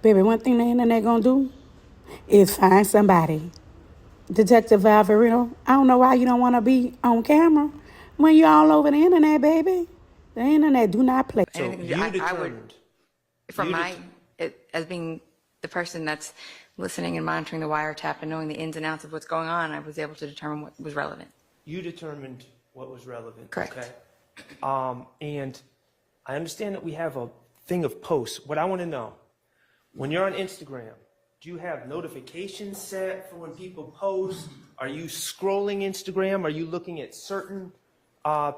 Baby, one thing the internet gonna do is find somebody. Detective Valverino, I don't know why you don't want to be on camera when you're all over the internet, baby. The internet do not play. So Anything you I would, determined. from as being the person that's listening and monitoring the wiretap and knowing the ins and outs of what's going on, I was able to determine what was relevant. You determined what was relevant. Correct. Okay. And I understand that we have a thing of posts. What I want to know, when you're on Instagram, do you have notifications set for when people post? Are you scrolling Instagram? Are you looking at certain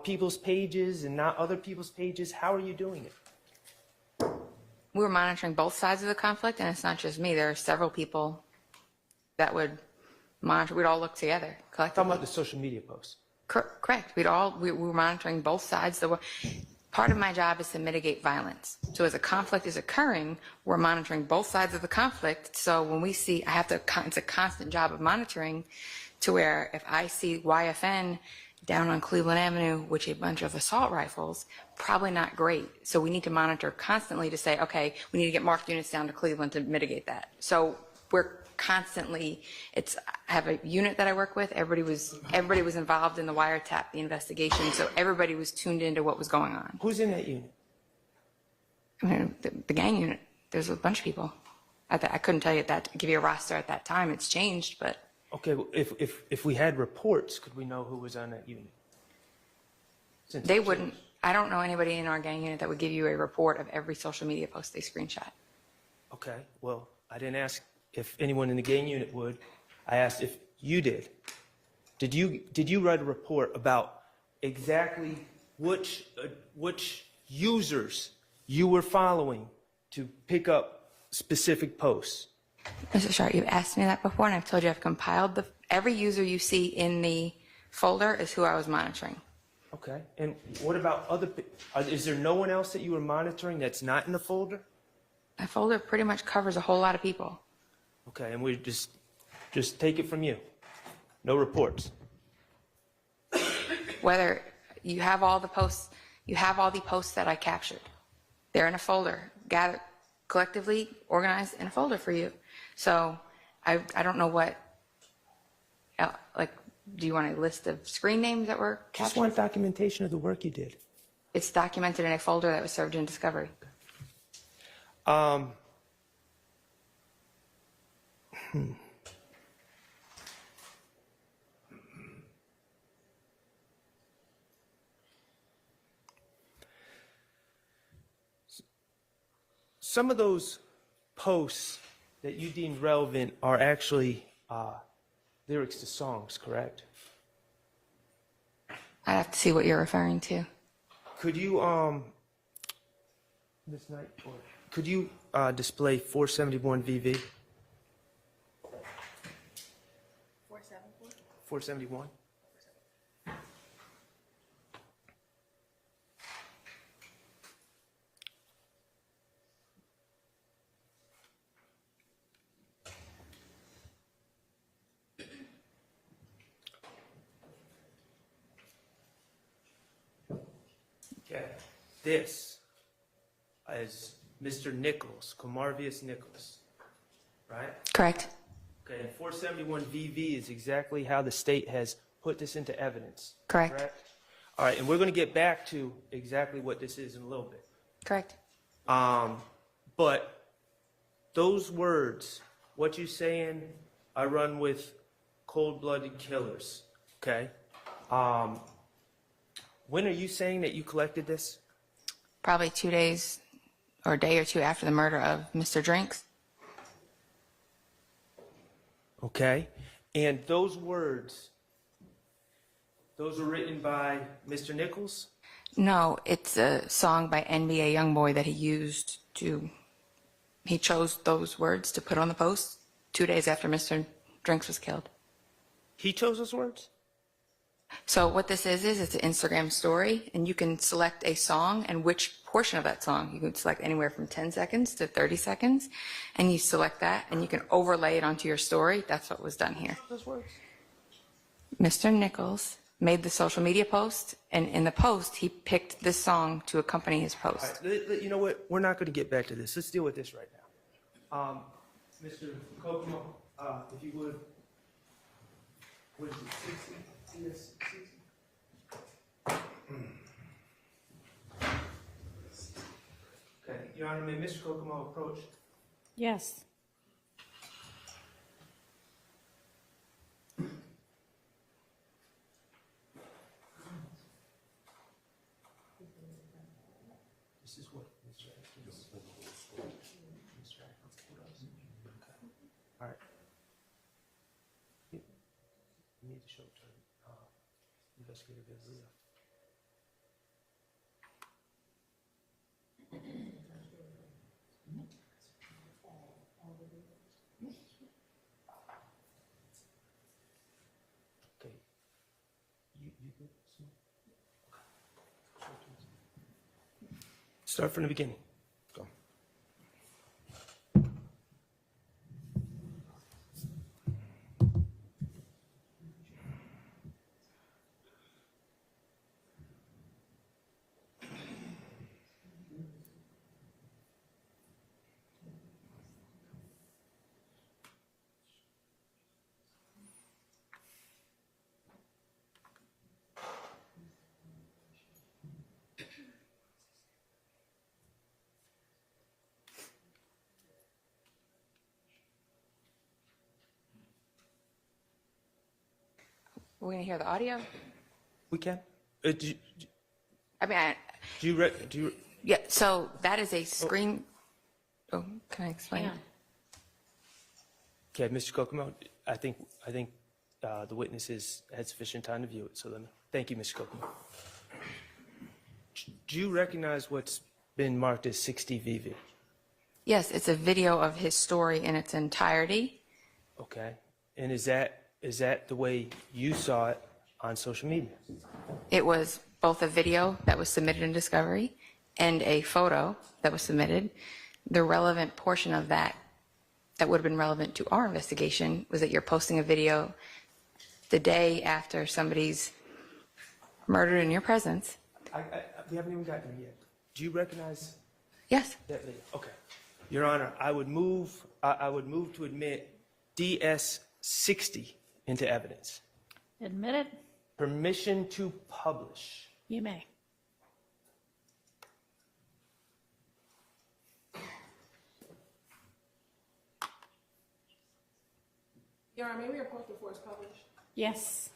people's pages and not other people's pages? How are you doing it? We were monitoring both sides of the conflict, and it's not just me. There are several people that would monitor. We'd all look together I'm collectively. talking about the social media posts. Correct. We were monitoring both sides. Part of my job is to mitigate violence. So as a conflict is occurring, we're monitoring both sides of the conflict. So when we see, it's a constant job of monitoring, to where if I see YFN down on Cleveland Avenue, which a bunch of assault rifles, probably not great. So we need to monitor constantly to say, okay, we need to get marked units down to Cleveland to mitigate that. So we're constantly, I have a unit that I work with. Everybody was involved in the wiretap, the investigation. So everybody was tuned into what was going on. Who's in that unit? I mean, the gang unit, there's a bunch of people. I couldn't tell you give you a roster at that time. It's changed, but. Okay, well, if we had reports, could we know who was on that unit? They wouldn't. I don't know anybody in our gang unit that would give you a report of every social media post they screenshot. Okay, well, I didn't ask if anyone in the gang unit would. I asked if you did. Did you write a report about exactly which users you were following to pick up specific posts? Mr. Sharp, you've asked me that before, and I've told you I've compiled every user you see in the folder is who I was monitoring. Okay, and what about is there no one else that you were monitoring that's not in the folder? That folder pretty much covers a whole lot of people. Okay, and we just take it from you. No reports. Whether you have all the posts, that I captured. They're in a folder, gathered, collectively organized in a folder for you. So I don't know what, do you want a list of screen names that were captured? Just want documentation of the work you did. It's documented in a folder that was served in Discovery. Some of those posts that you deemed relevant are actually lyrics to songs, correct? I'd have to see what you're referring to. Could you, Ms. Knight, could you display 471 VV? 471? Okay, this is Mr. Nichols, Comarvius Nichols, right? Correct. Okay, and 471 VV is exactly how the state has put this into evidence. Correct. All right, and we're going to get back to exactly what this is in a little bit. Correct. But those words, what you saying, I run with cold-blooded killers, okay? When are you saying that you collected this? Probably 2 days or a day or two after the murder of Mr. Drinks. Okay, and those words, those were written by Mr. Nichols? No, it's a song by NBA Youngboy that he used he chose those words to put on the post 2 days after Mr. Drinks was killed. He chose those words? So what this is it's an Instagram story, and you can select a song and which portion of that song. You can select anywhere from 10 seconds to 30 seconds, and you select that, and you can overlay it onto your story. That's what was done here. Those words? Mr. Nichols made the social media post, and in the post, he picked this song to accompany his post. All right, you know what? We're not going to get back to this. Let's deal with this right now. Mr. Kokomo, if you would, what is it, 60? Yes, 60? Okay, Your Honor, may Mr. Kokomo approach? Yes. This is what Mr. Atkins. Mr. Atkins told us. Okay. All right. You need to show it to Investigator Vizia. Okay. You good? Okay. Show it to us. Start from the beginning. Go. We're going to hear the audio? We can. Do you, Yeah, so that is a screen. Oh, can I explain? okay, Mr. Kokomo, I think the witnesses had sufficient time to view it. So thank you, Mr. Kokomo. Do you recognize what's been marked as 60 VV? Yes, it's a video of his story in its entirety. Okay, and is that the way you saw it on social media? It was both a video that was submitted in discovery and a photo that was submitted. The relevant portion of that would have been relevant to our investigation was that you're posting a video the day after somebody's murdered in your presence. We haven't even gotten there yet. Do you recognize Yes. that video? Okay. Your Honor, I would move to admit DS-60 into evidence. Admit it? Permission to publish. You may. Your Honor, may we report before it's published? Yes.